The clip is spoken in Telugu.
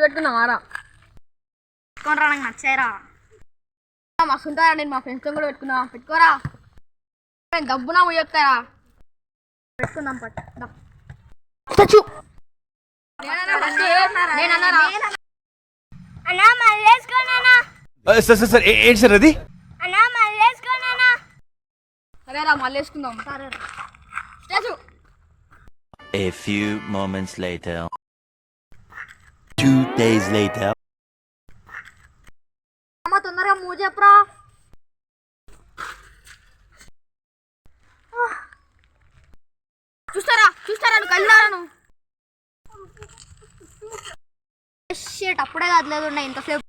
పెట్టుకున్నావారా? పెట్టుకోనరా, నాకు నచ్చాయిరా. మస్తు ఉంటారా, నేను మా ఫ్రెండ్స్తో కూడా పెట్టుకున్నా. పెట్టుకోరా, డబ్బునా పోయొస్తారా? పెట్టుకుందాం పట్టు. సార్ ఏంటి సార్ అది? సరేరా మళ్ళీ వేసుకుందాం. Statue. A few moments later. 2 days later. అమ్మ తొందరగా మూవ్ చెప్పరా. చూస్తారా కళ్ళాను. షేట్ అప్పుడే కదలేదు ఇంతసేపు.